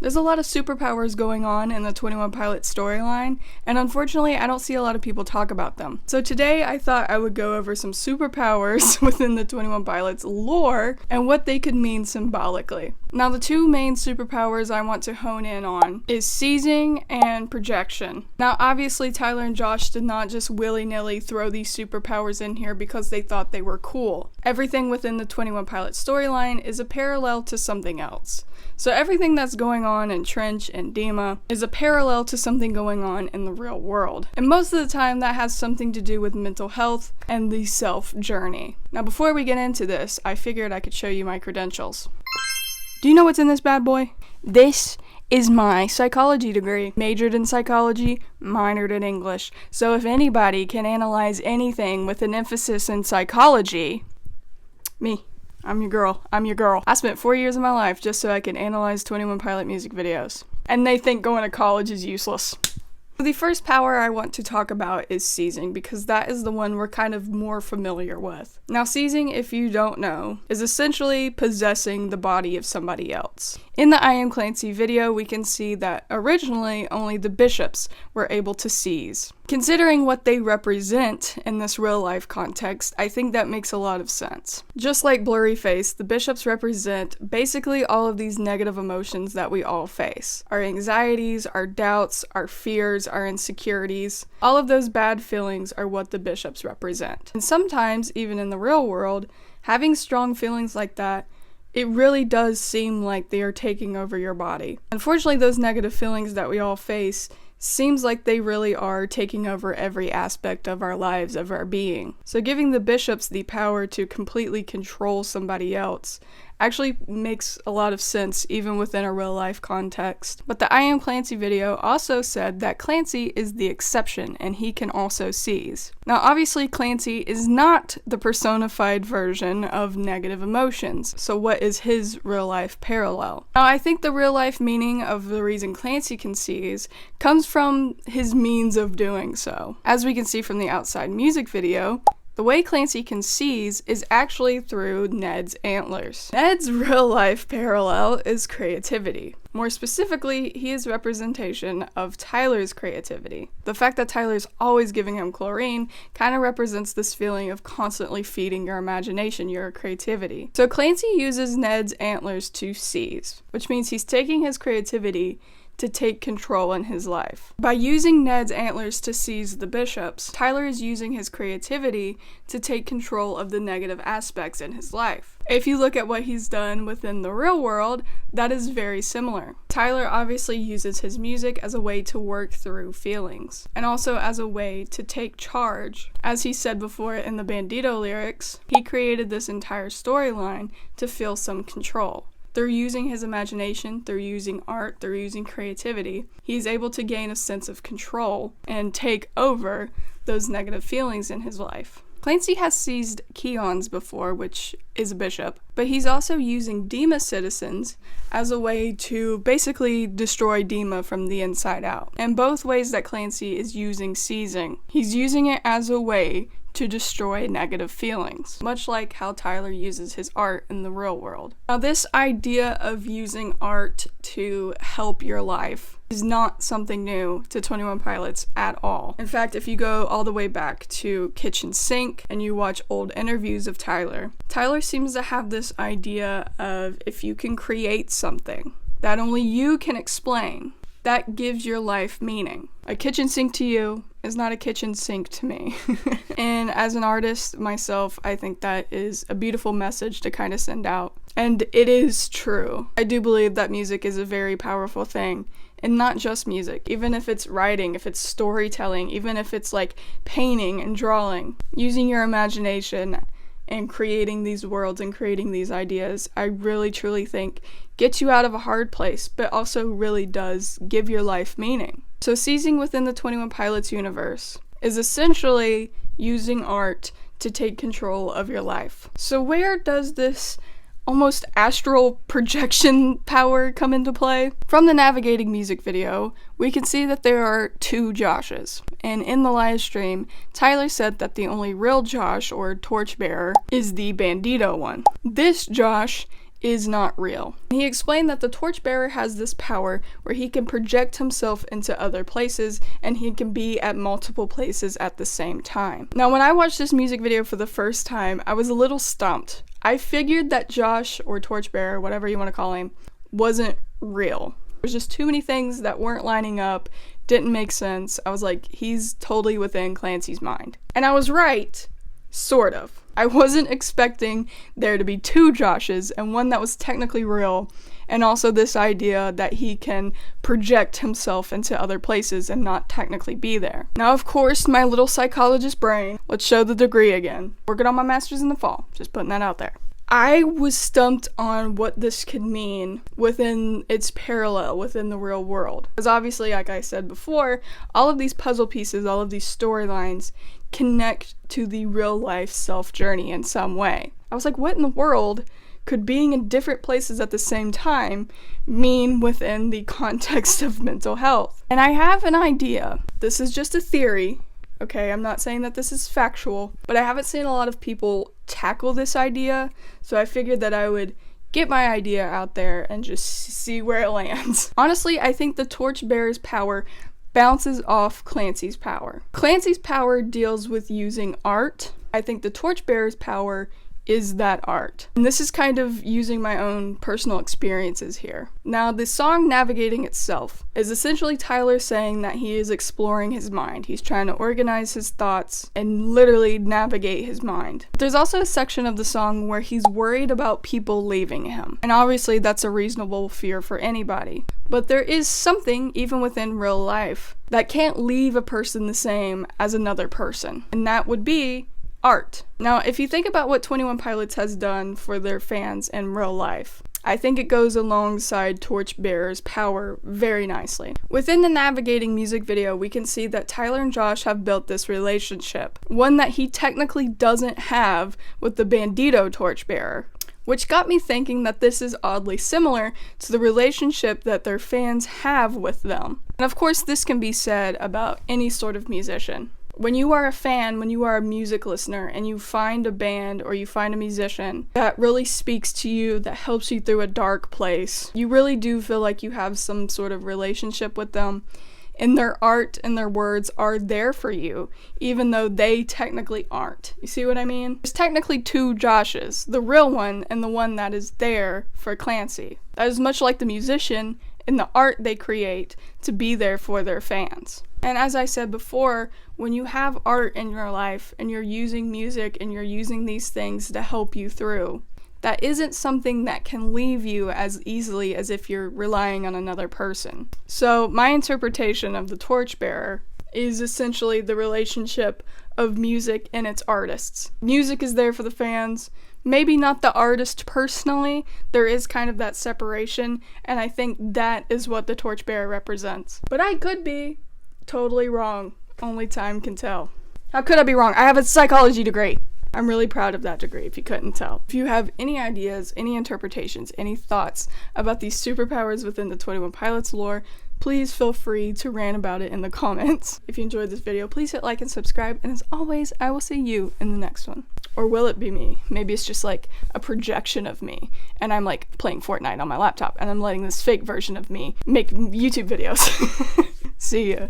There's a lot of superpowers going on in the 21 Pilots storyline, and unfortunately I don't see a lot of people talk about them. So today I thought I would go over some superpowers within the 21 Pilots lore and what they could mean symbolically. Now the two main superpowers I want to hone in on is seizing and projection. Now obviously Tyler and Josh did not just willy-nilly throw these superpowers in here because they thought they were cool. Everything within the 21 Pilots storyline is a parallel to something else. So everything that's going on in Trench and Dima is a parallel to something going on in the real world. And most of the time that has something to do with mental health and the self journey. Now before we get into this, I figured I could show you my credentials. Do you know what's in this bad boy? This is my psychology degree. Majored in psychology, minored in English. So if anybody can analyze anything with an emphasis in psychology, me. I'm your girl. I spent 4 years of my life just so I could analyze 21 Pilot music videos. And they think going to college is useless. The first power I want to talk about is seizing, because that is the one we're kind of more familiar with. Now seizing, if you don't know, is essentially possessing the body of somebody else. In the I Am Clancy video, we can see that originally only the bishops were able to seize. Considering what they represent in this real life context, I think that makes a lot of sense. Just like Blurryface, the bishops represent basically all of these negative emotions that we all face. Our anxieties, our doubts, our fears, our insecurities. All of those bad feelings are what the bishops represent. And sometimes, even in the real world, having strong feelings like that, it really does seem like they are taking over your body. Unfortunately, those negative feelings that we all face seems like they really are taking over every aspect of our lives, of our being. So giving the bishops the power to completely control somebody else actually makes a lot of sense even within a real life context. But the I Am Clancy video also said that Clancy is the exception and he can also seize. Now obviously Clancy is not the personified version of negative emotions, so what is his real life parallel? Now I think the real life meaning of the reason Clancy can seize comes from his means of doing so. As we can see from the Outside music video, the way Clancy can seize is actually through Ned's antlers. Ned's real-life parallel is creativity. More specifically, he is representation of Tyler's creativity. The fact that Tyler's always giving him chlorine kind of represents this feeling of constantly feeding your imagination, your creativity. So Clancy uses Ned's antlers to seize, which means he's taking his creativity to take control in his life. By using Ned's antlers to seize the bishops, Tyler is using his creativity to take control of the negative aspects in his life. If you look at what he's done within the real world, that is very similar. Tyler obviously uses his music as a way to work through feelings, and also as a way to take charge. As he said before in the Bandito lyrics, he created this entire storyline to feel some control. They're using his imagination, they're using art, they're using creativity. He's able to gain a sense of control and take over those negative feelings in his life. Clancy has seized Keons before, which is a bishop, but he's also using Dima citizens as a way to basically destroy Dima from the inside out. And both ways that Clancy is using seizing, he's using it as a way to destroy negative feelings, much like how Tyler uses his art in the real world. Now this idea of using art to help your life is not something new to 21 Pilots at all. In fact, if you go all the way back to Kitchen Sink and you watch old interviews of Tyler seems to have this idea of if you can create something that only you can explain, that gives your life meaning. A kitchen sink to you is not a kitchen sink to me. And as an artist myself, I think that is a beautiful message to kind of send out. And it is true. I do believe that music is a very powerful thing. And not just music, even if it's writing, if it's storytelling, even if it's like painting and drawing, using your imagination and creating these worlds and creating these ideas, I really truly think gets you out of a hard place, but also really does give your life meaning. So seizing within the 21 Pilots universe is essentially using art to take control of your life. So where does this almost astral projection power come into play? From the Navigating music video, we can see that there are two Joshes. And in the live stream, Tyler said that the only real Josh, or torchbearer, is the Bandito one. This Josh is not real. He explained that the torchbearer has this power where he can project himself into other places and he can be at multiple places at the same time. Now, when I watched this music video for the first time, I was a little stumped. I figured that Josh, or torchbearer, whatever you want to call him, wasn't real. There's just too many things that weren't lining up, didn't make sense. I was like, he's totally within Clancy's mind. And I was right, sort of. I wasn't expecting there to be two Joshes and one that was technically real, and also this idea that he can project himself into other places and not technically be there. Now, of course, my little psychologist brain, let's show the degree again. Working on my master's in the fall, just putting that out there. I was stumped on what this could mean within its parallel within the real world. Because obviously, like I said before, all of these puzzle pieces, all of these storylines connect to the real life self journey in some way. I was like, what in the world could being in different places at the same time mean within the context of mental health? And I have an idea. This is just a theory. Okay, I'm not saying that this is factual, but I haven't seen a lot of people tackle this idea, so I figured that I would get my idea out there and just see where it lands. Honestly, I think the torchbearer's power bounces off Clancy's power. Clancy's power deals with using art. I think the torchbearer's power is that art. And this is kind of using my own personal experiences here. Now, the song Navigating itself is essentially Tyler saying that he is exploring his mind. He's trying to organize his thoughts and literally navigate his mind. There's also a section of the song where he's worried about people leaving him. And obviously that's a reasonable fear for anybody. But there is something, even within real life, that can't leave a person the same as another person. And that would be art. Now, if you think about what 21 Pilots has done for their fans in real life, I think it goes alongside Torchbearer's power very nicely. Within the Navigating music video, we can see that Tyler and Josh have built this relationship, one that he technically doesn't have with the Bandito Torchbearer, which got me thinking that this is oddly similar to the relationship that their fans have with them. And of course, this can be said about any sort of musician. When you are a fan, when you are a music listener, and you find a band or you find a musician that really speaks to you, that helps you through a dark place, you really do feel like you have some sort of relationship with them, and their art and their words are there for you, even though they technically aren't. You see what I mean? There's technically two Joshes, the real one and the one that is there for Clancy. That is much like the musician and the art they create to be there for their fans. And as I said before, when you have art in your life and you're using music and you're using these things to help you through, that isn't something that can leave you as easily as if you're relying on another person. So my interpretation of the Torchbearer is essentially the relationship of music and its artists. Music is there for the fans, maybe not the artist personally. There is kind of that separation, and I think that is what the Torchbearer represents. But I could be totally wrong. Only time can tell. How could I be wrong? I have a psychology degree. I'm really proud of that degree, if you couldn't tell. If you have any ideas, any interpretations, any thoughts about these superpowers within the 21 Pilots lore, please feel free to rant about it in the comments. If you enjoyed this video, please hit like and subscribe, and as always, I will see you in the next one. Or will it be me? Maybe it's just like a projection of me, and I'm like playing Fortnite on my laptop, and I'm letting this fake version of me make YouTube videos. See ya.